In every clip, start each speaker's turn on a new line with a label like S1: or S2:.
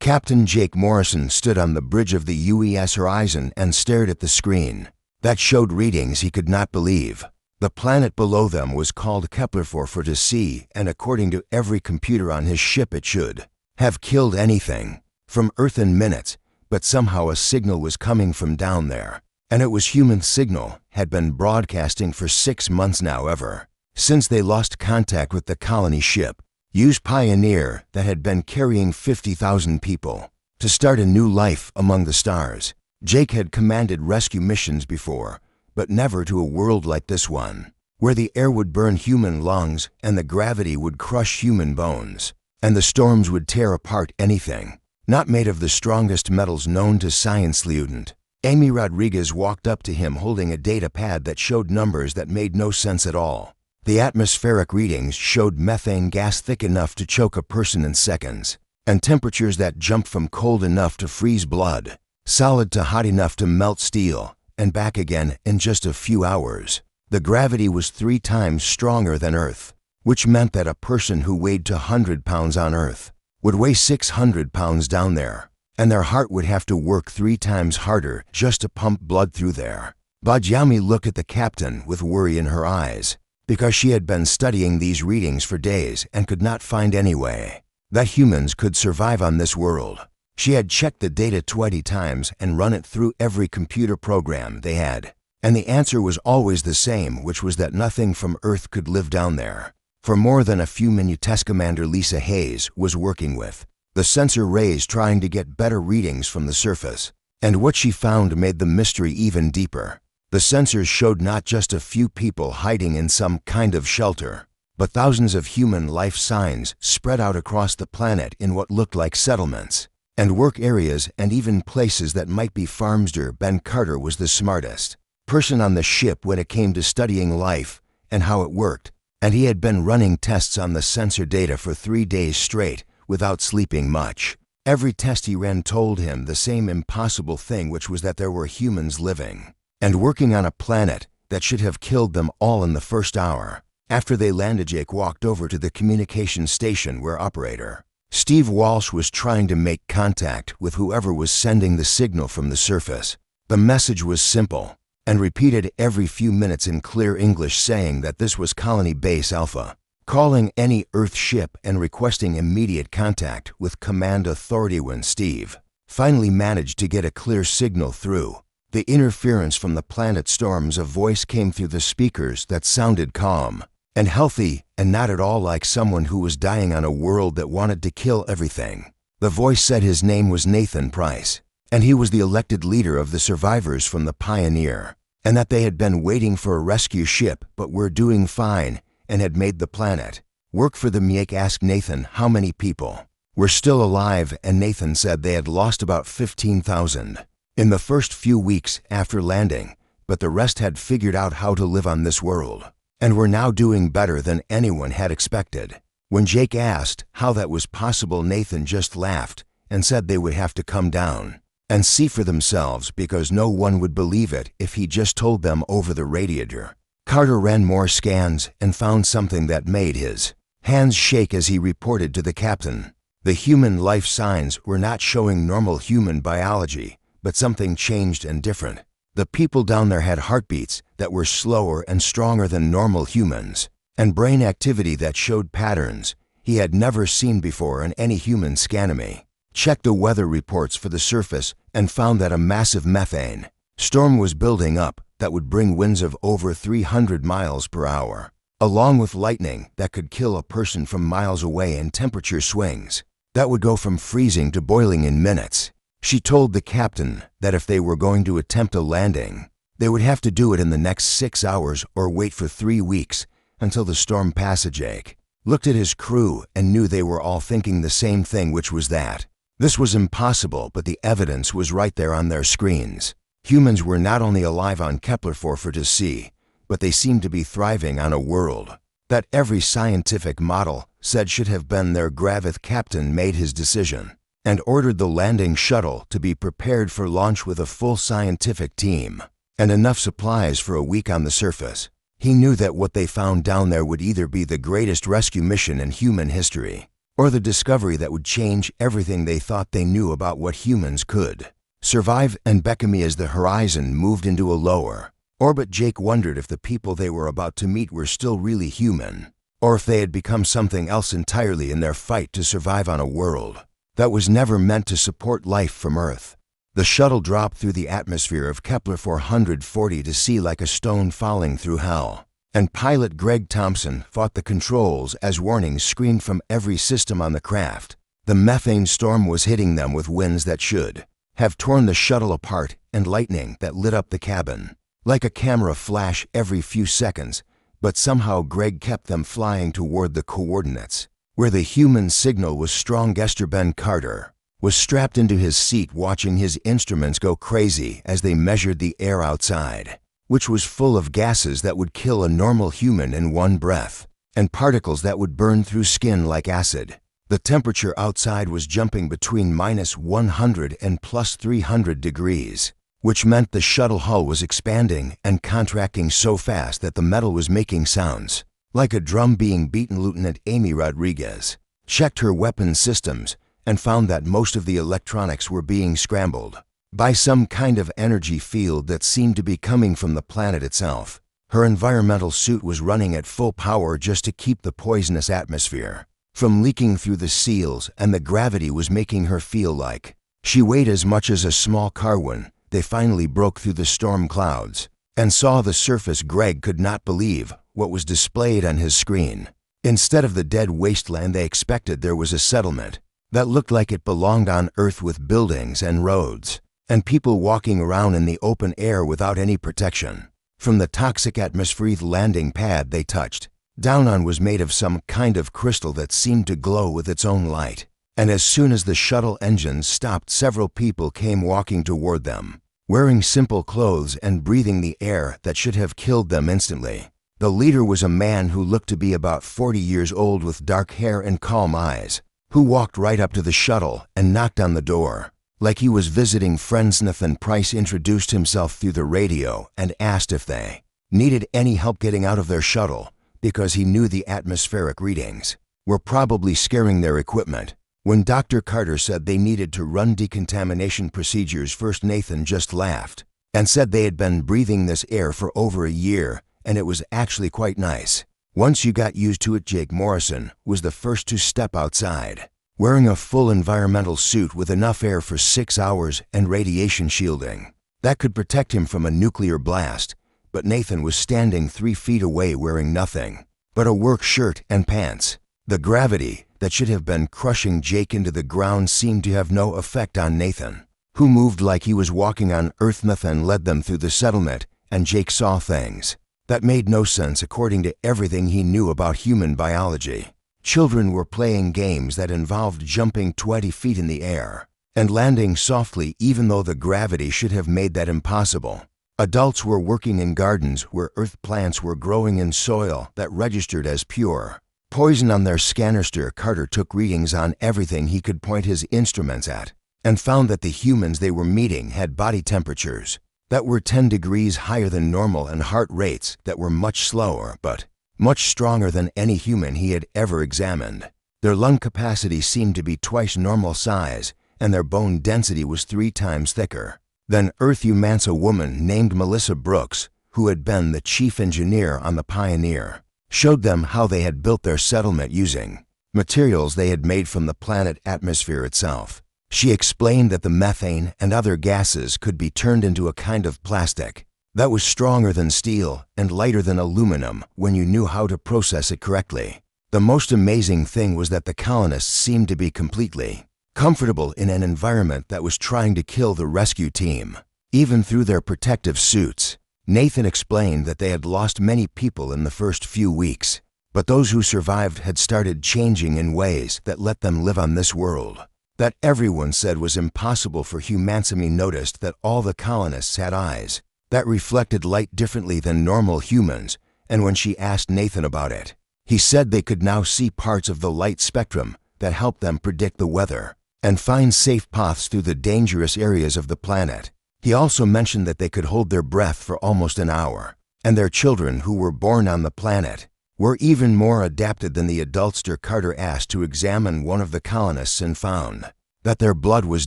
S1: Captain Jake Morrison stood on the bridge of the UES Horizon and stared at the screen. That showed readings he could not believe. The planet below them was called Kepler-442c, and according to every computer on his ship it should have killed anything from Earth in minutes, but somehow a signal was coming from down there. And it was human signal, had been broadcasting for 6 months now ever since they lost contact with the colony ship, used Pioneer that had been carrying 50,000 people to start a new life among the stars. Jake had commanded rescue missions before, but never to a world like this one, where the air would burn human lungs and the gravity would crush human bones, and the storms would tear apart anything not made of the strongest metals known to science. Lieutenant Amy Rodriguez walked up to him holding a data pad that showed numbers that made no sense at all. The atmospheric readings showed methane gas thick enough to choke a person in seconds, and temperatures that jumped from cold enough to freeze blood, solid to hot enough to melt steel, and back again in just a few hours. The gravity was 3 times stronger than Earth, which meant that a person who weighed 200 pounds on Earth would weigh 600 pounds down there, and their heart would have to work 3 times harder just to pump blood through there. Bajyami looked at the captain with worry in her eyes, because she had been studying these readings for days and could not find any way that humans could survive on this world. She had checked the data 20 times and run it through every computer program they had, and the answer was always the same, which was that nothing from Earth could live down there for more than a few minutes. Commander Lisa Hayes was working with the sensor rays trying to get better readings from the surface, and what she found made the mystery even deeper. The sensors showed not just a few people hiding in some kind of shelter, but thousands of human life signs spread out across the planet in what looked like settlements and work areas, and even places that might be farms. Ben Carter was the smartest person on the ship when it came to studying life and how it worked, and he had been running tests on the sensor data for 3 days straight without sleeping much. Every test he ran told him the same impossible thing, which was that there were humans living and working on a planet that should have killed them all in the first hour. After they landed, Jake walked over to the communication station where operator Steve Walsh was trying to make contact with whoever was sending the signal from the surface. The message was simple and repeated every few minutes in clear English, saying that this was Colony Base Alpha, calling any Earth ship and requesting immediate contact with command authority. When Steve finally managed to get a clear signal through the interference from the planet storms, a voice came through the speakers that sounded calm and healthy, and not at all like someone who was dying on a world that wanted to kill everything. The voice said his name was Nathan Price, and he was the elected leader of the survivors from the Pioneer, and that they had been waiting for a rescue ship but were doing fine and had made the planet work for them. Jake asked Nathan how many people were still alive, and Nathan said they had lost about 15,000 in the first few weeks after landing, but the rest had figured out how to live on this world and were now doing better than anyone had expected. When Jake asked how that was possible, Nathan just laughed and said they would have to come down and see for themselves, because no one would believe it if he just told them over the radiator. Carter ran more scans and found something that made his hands shake as he reported to the captain. The human life signs were not showing normal human biology, but something changed and different. The people down there had heartbeats that were slower and stronger than normal humans, and brain activity that showed patterns he had never seen before in any human scanemy. Checked the weather reports for the surface and found that a massive methane storm was building up that would bring winds of over 300 miles per hour, along with lightning that could kill a person from miles away, and temperature swings that would go from freezing to boiling in minutes. She told the captain that if they were going to attempt a landing, they would have to do it in the next 6 hours or wait for 3 weeks until the storm passed. Jake looked at his crew and knew they were all thinking the same thing, which was that this was impossible, but the evidence was right there on their screens. Humans were not only alive on Kepler-442c, but they seemed to be thriving on a world that every scientific model said should have been their Gravith. Captain made his decision and ordered the landing shuttle to be prepared for launch with a full scientific team and enough supplies for a week on the surface. He knew that what they found down there would either be the greatest rescue mission in human history or the discovery that would change everything they thought they knew about what humans could survive and beckon me. As the horizon moved into a lower orbit, Jake wondered if the people they were about to meet were still really human, or if they had become something else entirely in their fight to survive on a world that was never meant to support life from Earth. The shuttle dropped through the atmosphere of Kepler 440 to sea like a stone falling through hell, and pilot Greg Thompson fought the controls as warnings screamed from every system on the craft. The methane storm was hitting them with winds that should have torn the shuttle apart and lightning that lit up the cabin like a camera flash every few seconds, but somehow Greg kept them flying toward the coordinates where the human signal was strong. Ben Carter was strapped into his seat, watching his instruments go crazy as they measured the air outside, which was full of gases that would kill a normal human in one breath, and particles that would burn through skin like acid. The temperature outside was jumping between -100 and +300 degrees, which meant the shuttle hull was expanding and contracting so fast that the metal was making sounds like a drum being beaten. Lieutenant Amy Rodriguez checked her weapon systems and found that most of the electronics were being scrambled by some kind of energy field that seemed to be coming from the planet itself. Her environmental suit was running at full power just to keep the poisonous atmosphere from leaking through the seals, and the gravity was making her feel like she weighed as much as a small car. When they finally broke through the storm clouds and saw the surface, Greg could not believe what was displayed on his screen. Instead of the dead wasteland they expected, there was a settlement that looked like it belonged on Earth, with buildings and roads and people walking around in the open air without any protection from the toxic atmosphere. The landing pad they touched down on was made of some kind of crystal that seemed to glow with its own light, and as soon as the shuttle engines stopped, several people came walking toward them, wearing simple clothes and breathing the air that should have killed them instantly. The leader was a man who looked to be about 40 years old, with dark hair and calm eyes, who walked right up to the shuttle and knocked on the door like he was visiting friends. Nathan Price introduced himself through the radio and asked if they needed any help getting out of their shuttle, because he knew the atmospheric readings were probably scaring their equipment. When Dr. Carter said they needed to run decontamination procedures first, Nathan just laughed and said they had been breathing this air for over a year, and it was actually quite nice once you got used to it. Jake Morrison was the first to step outside, wearing a full environmental suit with enough air for 6 hours and radiation shielding that could protect him from a nuclear blast. But Nathan was standing 3 feet away, wearing nothing but a work shirt and pants. The gravity that should have been crushing Jake into the ground seemed to have no effect on Nathan, who moved like he was walking on Earth. Nathan led them through the settlement, and Jake saw things that made no sense according to everything he knew about human biology. Children were playing games that involved jumping 20 feet in the air and landing softly, even though the gravity should have made that impossible. Adults were working in gardens where earth plants were growing in soil that registered as pure poison on their scanister. Carter took readings on everything he could point his instruments at and found that the humans they were meeting had body temperatures that were 10 degrees higher than normal and heart rates that were much slower but much stronger than any human he had ever examined. Their lung capacity seemed to be twice normal size, and their bone density was 3 times thicker than Earth. Humans. A woman named Melissa Brooks, who had been the chief engineer on the Pioneer, showed them how they had built their settlement using materials they had made from the planet atmosphere itself. She explained that the methane and other gases could be turned into a kind of plastic that was stronger than steel and lighter than aluminum when you knew how to process it correctly. The most amazing thing was that the colonists seemed to be completely comfortable in an environment that was trying to kill the rescue team, even through their protective suits. Nathan explained that they had lost many people in the first few weeks, but those who survived had started changing in ways that let them live on this world that everyone said was impossible for humans. He noticed that all the colonists had eyes that reflected light differently than normal humans, and when she asked Nathan about it, he said they could now see parts of the light spectrum that helped them predict the weather and find safe paths through the dangerous areas of the planet. He also mentioned that they could hold their breath for almost an hour, and their children who were born on the planet were even more adapted than the adultster Carter asked to examine one of the colonists and found that their blood was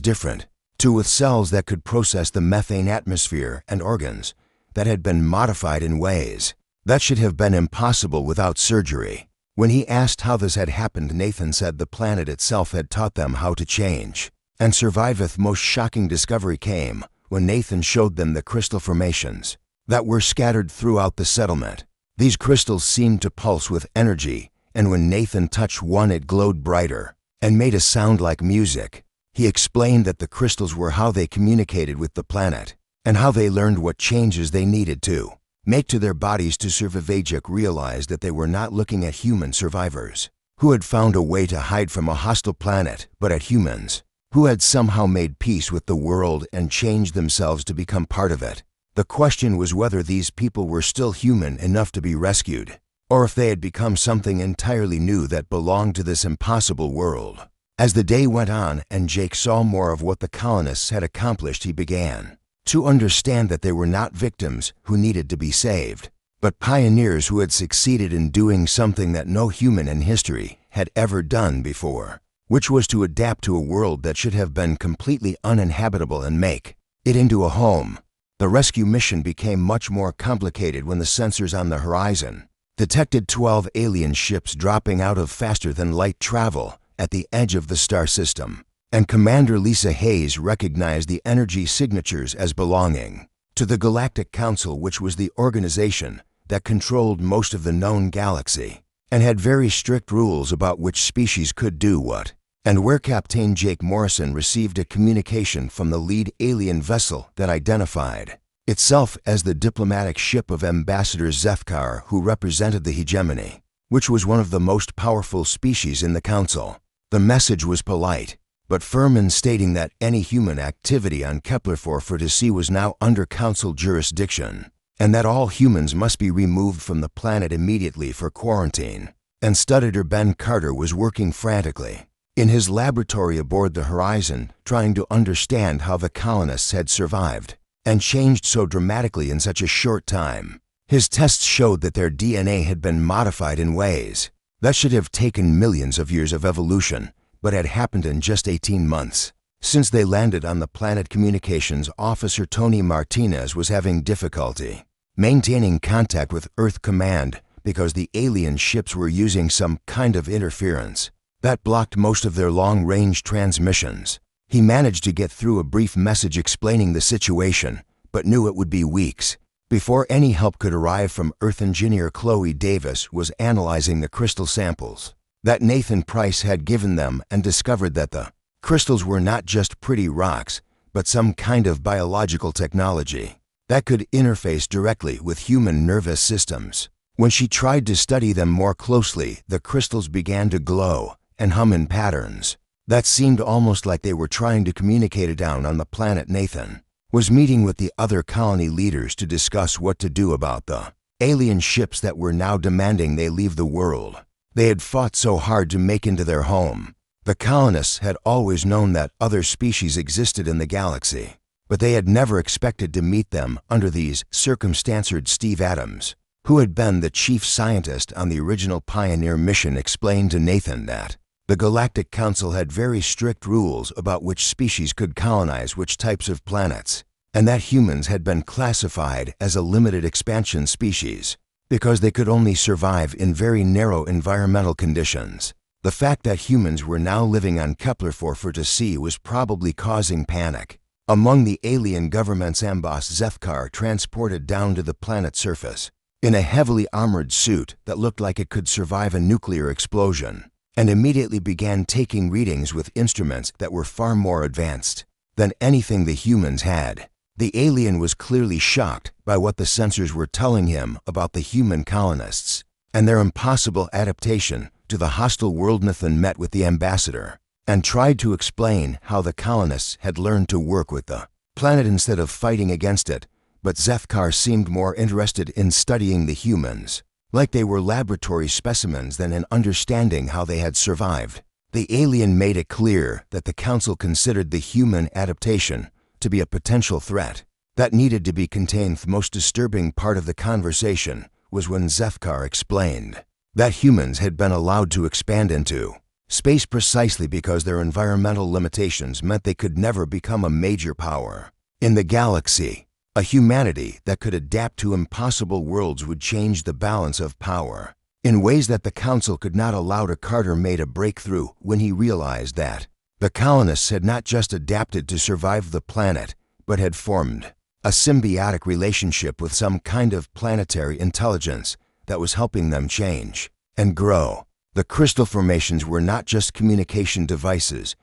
S1: different, too, with cells that could process the methane atmosphere and organs that had been modified in ways that should have been impossible without surgery. When he asked how this had happened, Nathan said the planet itself had taught them how to change and surviveth. Most shocking discovery came when Nathan showed them the crystal formations that were scattered throughout the settlement. These crystals seemed to pulse with energy, and when Nathan touched one it glowed brighter and made a sound like music. He explained that the crystals were how they communicated with the planet and how they learned what changes they needed to make to their bodies to survive. Ajak realized that they were not looking at human survivors who had found a way to hide from a hostile planet, but at humans who had somehow made peace with the world and changed themselves to become part of it. The question was whether these people were still human enough to be rescued, or if they had become something entirely new that belonged to this impossible world. As the day went on and Jake saw more of what the colonists had accomplished, he began to understand that they were not victims who needed to be saved, but pioneers who had succeeded in doing something that no human in history had ever done before, which was to adapt to a world that should have been completely uninhabitable and make it into a home. The rescue mission became much more complicated when the sensors on the horizon detected 12 alien ships dropping out of faster-than-light travel at the edge of the star system, and Commander Lisa Hayes recognized the energy signatures as belonging to the Galactic Council, which was the organization that controlled most of the known galaxy and had very strict rules about which species could do what and where. Captain Jake Morrison received a communication from the lead alien vessel that identified itself as the diplomatic ship of Ambassador Zethkar, who represented the hegemony, which was one of the most powerful species in the Council. The message was polite but firm in stating that any human activity on Kepler-4 was now under Council jurisdiction, and that all humans must be removed from the planet immediately for quarantine. And Studitor Ben Carter was working frantically in his laboratory aboard the Horizon, trying to understand how the colonists had survived and changed so dramatically in such a short time. His tests showed that their DNA had been modified in ways that should have taken millions of years of evolution, but had happened in just 18 months. Since they landed on the planet, Communications Officer Tony Martinez was having difficulty maintaining contact with Earth Command because the alien ships were using some kind of interference that blocked most of their long-range transmissions. He managed to get through a brief message explaining the situation, but knew it would be weeks before any help could arrive from Earth engineer Chloe Davis was analyzing the crystal samples that Nathan Price had given them and discovered that the crystals were not just pretty rocks, but some kind of biological technology that could interface directly with human nervous systems. When she tried to study them more closely, the crystals began to glow and hum in patterns that seemed almost like they were trying to communicate. Down on the planet, Nathan was meeting with the other colony leaders to discuss what to do about the alien ships that were now demanding they leave the world they had fought so hard to make into their home. The colonists had always known that other species existed in the galaxy, but they had never expected to meet them under these circumstances. Steve Adams, who had been the chief scientist on the original Pioneer mission, explained to Nathan that the Galactic Council had very strict rules about which species could colonize which types of planets, and that humans had been classified as a limited expansion species because they could only survive in very narrow environmental conditions. The fact that humans were now living on Kepler-4 was probably causing panic among the alien government's ambassador Zethkar, transported down to the planet's surface in a heavily armored suit that looked like it could survive a nuclear explosion, and immediately began taking readings with instruments that were far more advanced than anything the humans had. The alien was clearly shocked by what the sensors were telling him about the human colonists and their impossible adaptation to the hostile world. Nathan met with the ambassador and tried to explain how the colonists had learned to work with the planet instead of fighting against it, but Zethkar seemed more interested in studying the humans, like they were laboratory specimens, than in understanding how they had survived. The alien made it clear that the Council considered the human adaptation to be a potential threat that needed to be contained. The most disturbing part of the conversation was when Zethkar explained that humans had been allowed to expand into space precisely because their environmental limitations meant they could never become a major power in the galaxy. A humanity that could adapt to impossible worlds would change the balance of power in ways that the Council could not allow. Carter made a breakthrough when he realized that the colonists had not just adapted to survive the planet, but had formed a symbiotic relationship with some kind of planetary intelligence that was helping them change and grow. The crystal formations were not just communication devices,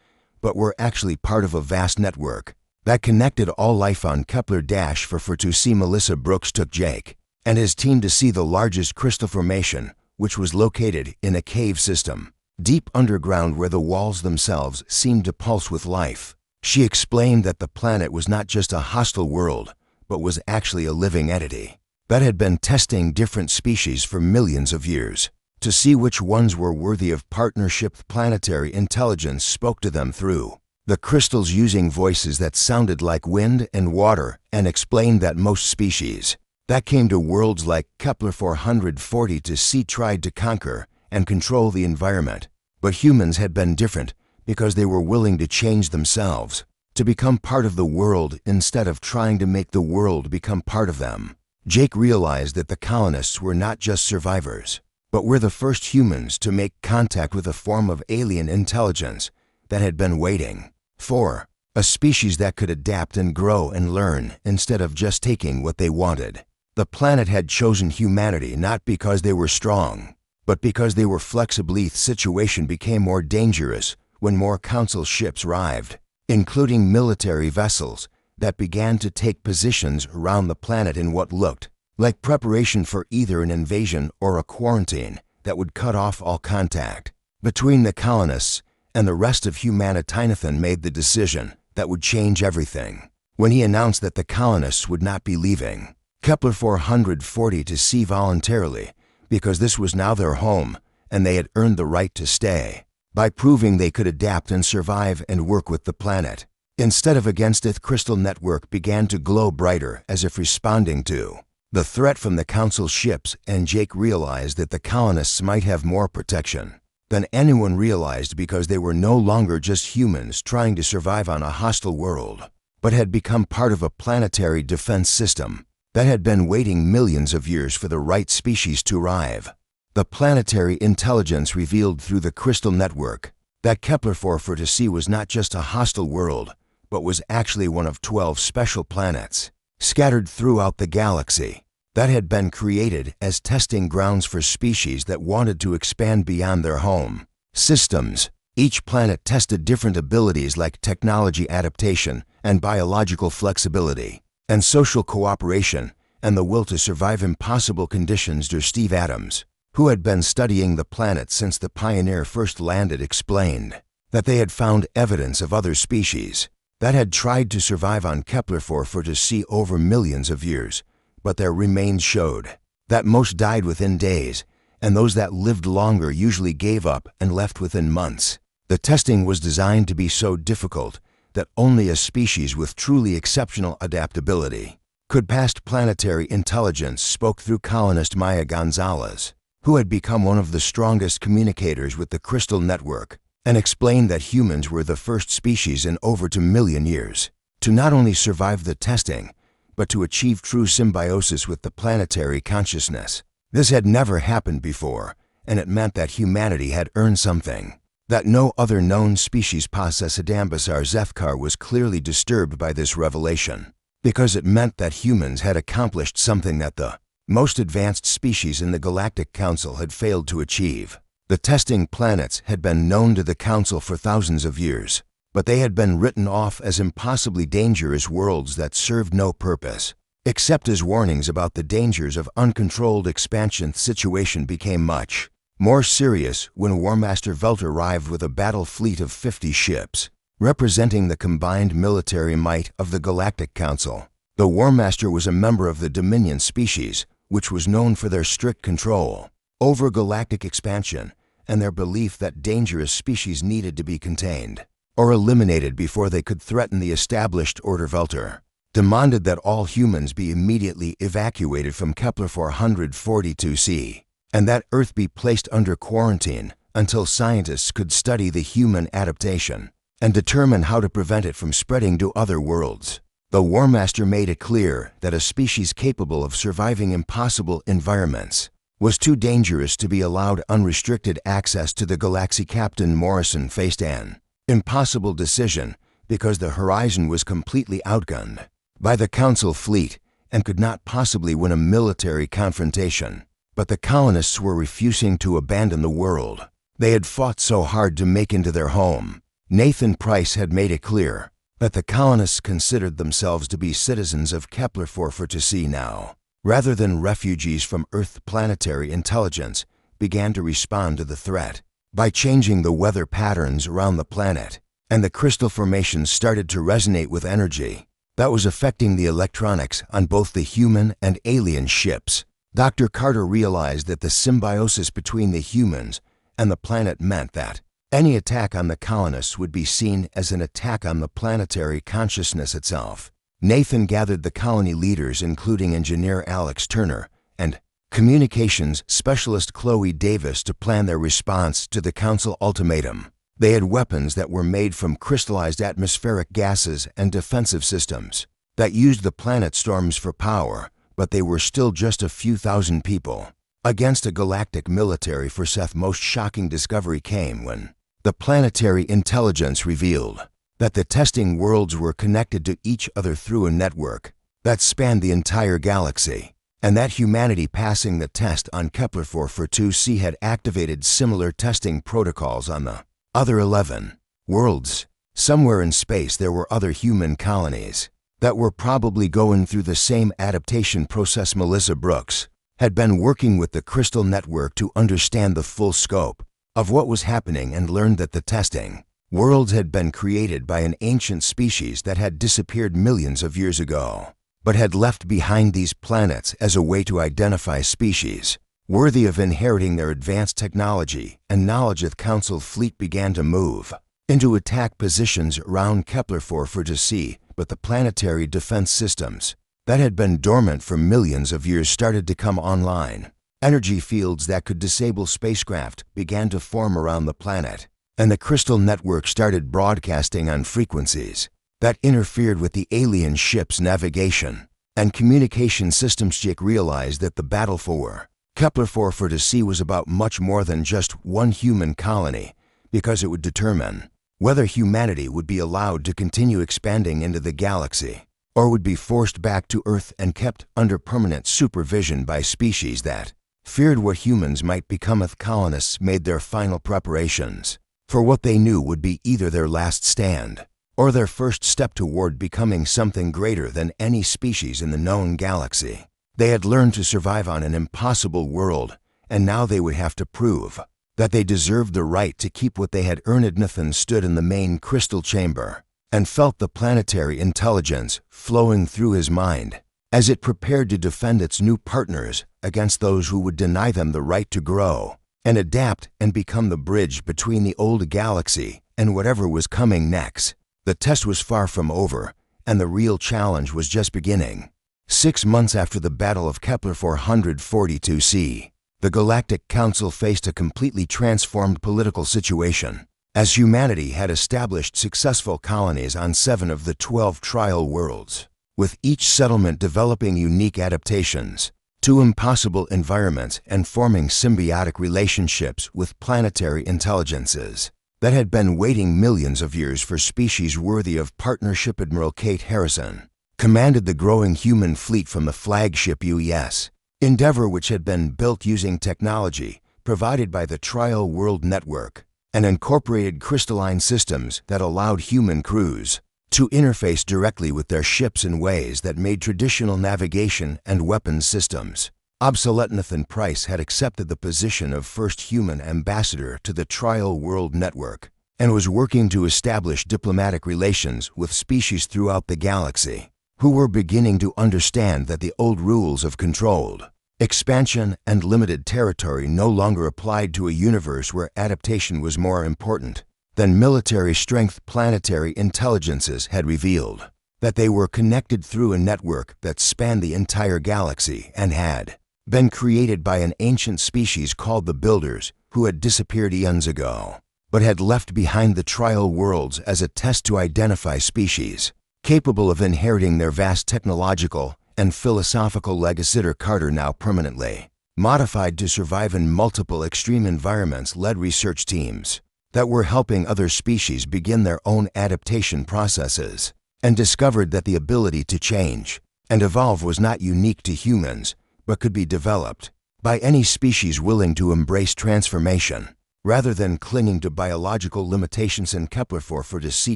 S1: but were actually part of a vast network that connected all life on Kepler. For to see Melissa Brooks took Jake and his team to see the largest crystal formation, which was located in a cave system, deep underground where the walls themselves seemed to pulse with life. She explained that the planet was not just a hostile world, but was actually a living entity that had been testing different species for millions of years to see which ones were worthy of partnership. Planetary intelligence spoke to them through the crystals using voices that sounded like wind and water, and explained that most species that came to worlds like Kepler 440 to see tried to conquer and control the environment. But humans had been different because they were willing to change themselves, to become part of the world instead of trying to make the world become part of them. Jake realized that the colonists were not just survivors, but were the first humans to make contact with a form of alien intelligence that had been waiting for a species that could adapt and grow and learn instead of just taking what they wanted. The planet had chosen humanity not because they were strong, but because they were flexible. The situation became more dangerous when more Council ships arrived, including military vessels that began to take positions around the planet in what looked like preparation for either an invasion or a quarantine that would cut off all contact between the colonists and the rest of humanity. Nathan made the decision that would change everything when he announced that the colonists would not be leaving Kepler 440 to sea voluntarily, because this was now their home and they had earned the right to stay by proving they could adapt and survive and work with the planet instead of against it. Crystal network began to glow brighter as if responding to the threat from the Council ships, and Jake realized that the colonists might have more protection than anyone realized because they were no longer just humans trying to survive on a hostile world, but had become part of a planetary defense system that had been waiting millions of years for the right species to arrive. The planetary intelligence revealed through the crystal network that Kepler 440 was not just a hostile world, but was actually one of 12 special planets scattered throughout the galaxy that had been created as testing grounds for species that wanted to expand beyond their home systems. Each planet tested different abilities like technology adaptation and biological flexibility and social cooperation and the will to survive impossible conditions. Steve Adams, who had been studying the planet since the Pioneer first landed, explained that they had found evidence of other species that had tried to survive on Kepler 440 over millions of years, but their remains showed that most died within days, and those that lived longer usually gave up and left within months. The testing was designed to be so difficult that only a species with truly exceptional adaptability could pass. Planetary intelligence spoke through colonist Maya Gonzalez, who had become one of the strongest communicators with the Crystal Network, and explained that humans were the first species in over 2 million years to not only survive the testing, but to achieve true symbiosis with the planetary consciousness. This had never happened before, and it meant that humanity had earned something that no other known species possessed. Adambasar Zethkar was clearly disturbed by this revelation, because it meant that humans had accomplished something that the most advanced species in the Galactic Council had failed to achieve. The testing planets had been known to the Council for thousands of years, but they had been written off as impossibly dangerous worlds that served no purpose, except as warnings about the dangers of uncontrolled expansion. The situation became much more serious when War Master Velter arrived with a battle fleet of 50 ships, representing the combined military might of the Galactic Council. The War Master was a member of the Dominion species, which was known for their strict control over galactic expansion and their belief that dangerous species needed to be contained or eliminated before they could threaten the established order. Velter demanded that all humans be immediately evacuated from Kepler 442c. and that Earth be placed under quarantine until scientists could study the human adaptation and determine how to prevent it from spreading to other worlds. The War Master made it clear that a species capable of surviving impossible environments was too dangerous to be allowed unrestricted access to the galaxy. Captain Morrison faced an impossible decision because the horizon was completely outgunned by the Council fleet and could not possibly win a military confrontation. But the colonists were refusing to abandon the world they had fought so hard to make into their home. Nathan Price had made it clear that the colonists considered themselves to be citizens of Kepler-442c now, rather than refugees from Earth. Planetary intelligence began to respond to the threat by changing the weather patterns around the planet, and the crystal formations started to resonate with energy that was affecting the electronics on both the human and alien ships. Dr. Carter realized that the symbiosis between the humans and the planet meant that any attack on the colonists would be seen as an attack on the planetary consciousness itself. Nathan gathered the colony leaders, including engineer Alex Turner and communications specialist Chloe Davis, to plan their response to the Council ultimatum. They had weapons that were made from crystallized atmospheric gases and defensive systems that used the planet storms for power, but they were still just a few thousand people against a galactic military. For Seth, most shocking discovery came when the planetary intelligence revealed that the testing worlds were connected to each other through a network that spanned the entire galaxy, and that humanity passing the test on Kepler-442c had activated similar testing protocols on the other 11 worlds. Somewhere in space there were other human colonies that were probably going through the same adaptation process. Melissa Brooks had been working with the Crystal Network to understand the full scope of what was happening and learned that the testing worlds had been created by an ancient species that had disappeared millions of years ago, but had left behind these planets as a way to identify species worthy of inheriting their advanced technology and knowledge. The Council fleet began to move into attack positions around Kepler-442c, but the planetary defense systems that had been dormant for millions of years started to come online. Energy fields that could disable spacecraft began to form around the planet, and the Crystal Network started broadcasting on frequencies that interfered with the alien ship's navigation and communication systems. Jake realized that the battle for Kepler-442c was about much more than just one human colony, because it would determine whether humanity would be allowed to continue expanding into the galaxy or would be forced back to Earth and kept under permanent supervision by species that feared what humans might become. The colonists made their final preparations for what they knew would be either their last stand or their first step toward becoming something greater than any species in the known galaxy. They had learned to survive on an impossible world, and now they would have to prove that they deserved the right to keep what they had earned. Nathan stood in the main crystal chamber and felt the planetary intelligence flowing through his mind as it prepared to defend its new partners against those who would deny them the right to grow and adapt and become the bridge between the old galaxy and whatever was coming next. The test was far from over, and the real challenge was just beginning. 6 months after the Battle of Kepler-442c, the Galactic Council faced a completely transformed political situation, as humanity had established successful colonies on 7 of the 12 trial worlds, with each settlement developing unique adaptations to impossible environments and forming symbiotic relationships with planetary intelligences that had been waiting millions of years for species worthy of partnership. Admiral Kate Harrison commanded the growing human fleet from the flagship UES Endeavour, which had been built using technology provided by the Trial World Network and incorporated crystalline systems that allowed human crews to interface directly with their ships in ways that made traditional navigation and weapons systems obsolete. Nathan Price had accepted the position of first human ambassador to the Trial World Network and was working to establish diplomatic relations with species throughout the galaxy who were beginning to understand that the old rules of controlled expansion and limited territory no longer applied to a universe where adaptation was more important than military strength. Planetary intelligences had revealed that they were connected through a network that spanned the entire galaxy and had been created by an ancient species called the Builders, who had disappeared eons ago, but had left behind the trial worlds as a test to identify species capable of inheriting their vast technological and philosophical legacy. Carter, now permanently modified to survive in multiple extreme environments, led research teams that were helping other species begin their own adaptation processes, and discovered that the ability to change and evolve was not unique to humans, but could be developed by any species willing to embrace transformation, rather than clinging to biological limitations. In Kepler-4 for to see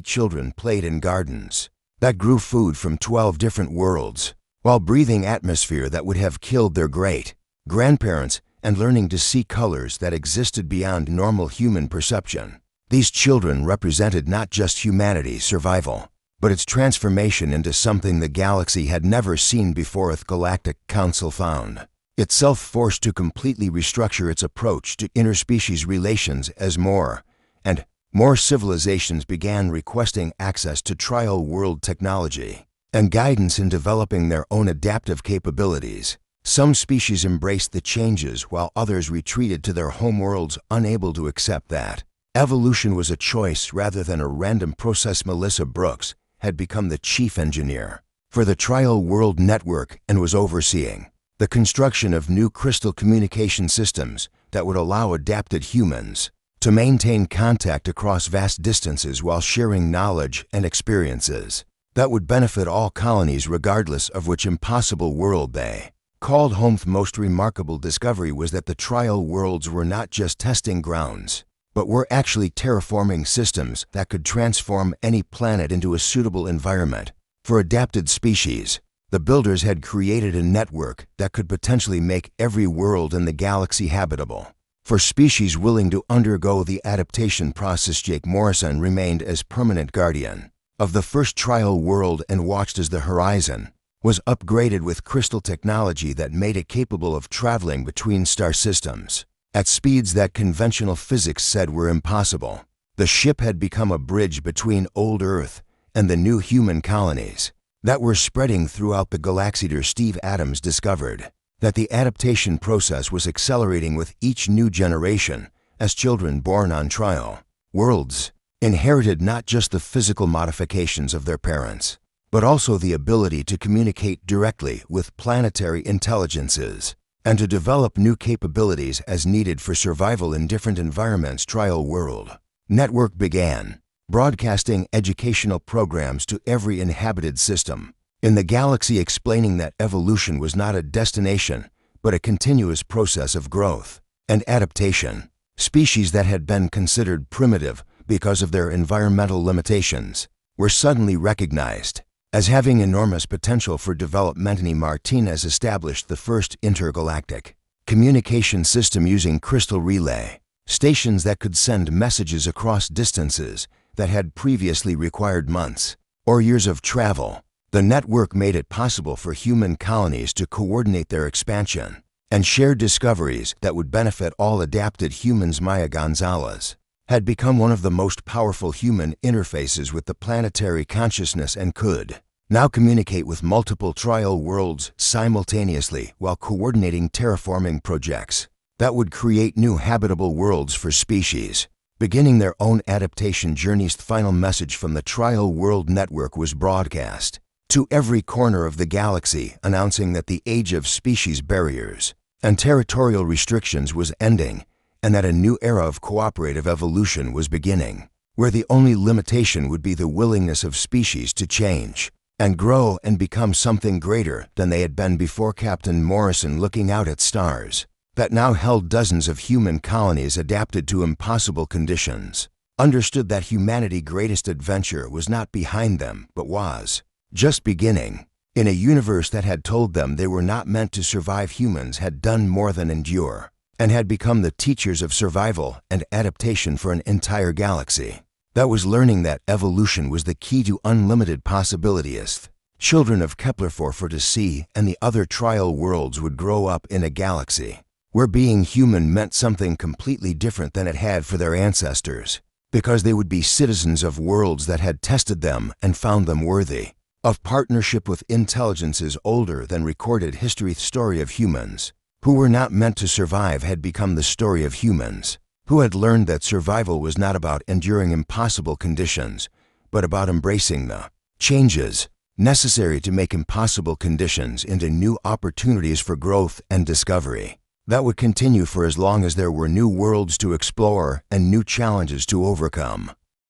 S1: children played in gardens that grew food from 12 different worlds, while breathing atmosphere that would have killed their great-grandparents, and learning to see colors that existed beyond normal human perception. These children represented not just humanity's survival, but its transformation into something the galaxy had never seen before. The Galactic Council found itself forced to completely restructure its approach to interspecies relations as more and more civilizations began requesting access to trial world technology and guidance in developing their own adaptive capabilities. Some species embraced the changes while others retreated to their homeworlds, unable to accept that evolution was a choice rather than a random process. Melissa Brooks had become the chief engineer for the Trial World Network and was overseeing the construction of new crystal communication systems that would allow adapted humans to maintain contact across vast distances while sharing knowledge and experiences that would benefit all colonies regardless of which impossible world they called home. The most remarkable discovery was that the trial worlds were not just testing grounds, but were actually terraforming systems that could transform any planet into a suitable environment for adapted species. The Builders had created a network that could potentially make every world in the galaxy habitable for species willing to undergo the adaptation process. Jake Morrison remained as permanent guardian of the first trial world and watched as the horizon was upgraded with crystal technology that made it capable of traveling between star systems at speeds that conventional physics said were impossible. The ship had become a bridge between old Earth and the new human colonies that were spreading throughout the galaxy. Steve Adams discovered that the adaptation process was accelerating with each new generation as children born on trial worlds inherited not just the physical modifications of their parents, but also the ability to communicate directly with planetary intelligences and to develop new capabilities as needed for survival in different environments. Trial World Network began broadcasting educational programs to every inhabited system in the galaxy, explaining that evolution was not a destination, but a continuous process of growth and adaptation. Species that had been considered primitive because of their environmental limitations were suddenly recognized as having enormous potential for development. Martinez established the first intergalactic communication system using crystal relay stations that could send messages across distances that had previously required months or years of travel. The network made it possible for human colonies to coordinate their expansion and share discoveries that would benefit all adapted humans. Maya Gonzalez had become one of the most powerful human interfaces with the planetary consciousness and could now communicate with multiple trial worlds simultaneously while coordinating terraforming projects that would create new habitable worlds for species, beginning their own adaptation journeys. The final message from the Trial World Network was broadcast to every corner of the galaxy, announcing that the age of species barriers and territorial restrictions was ending, and that a new era of cooperative evolution was beginning, where the only limitation would be the willingness of species to change and grow and become something greater than they had been before. Captain Morrison, looking out at stars that now held dozens of human colonies adapted to impossible conditions, understood that humanity's greatest adventure was not behind them but was just beginning. In a universe that had told them they were not meant to survive, humans had done more than endure and had become the teachers of survival and adaptation for an entire galaxy that was learning that evolution was the key to unlimited possibilities. Children of Kepler-4 for to see and the other trial worlds would grow up in a galaxy where being human meant something completely different than it had for their ancestors, because they would be citizens of worlds that had tested them and found them worthy of partnership with intelligences older than recorded history. The story of humans who were not meant to survive had become the story of humans, who had learned that survival was not about enduring impossible conditions, but about embracing the changes necessary to make impossible conditions into new opportunities for growth and discovery that would continue for as long as there were new worlds to explore and new challenges to overcome.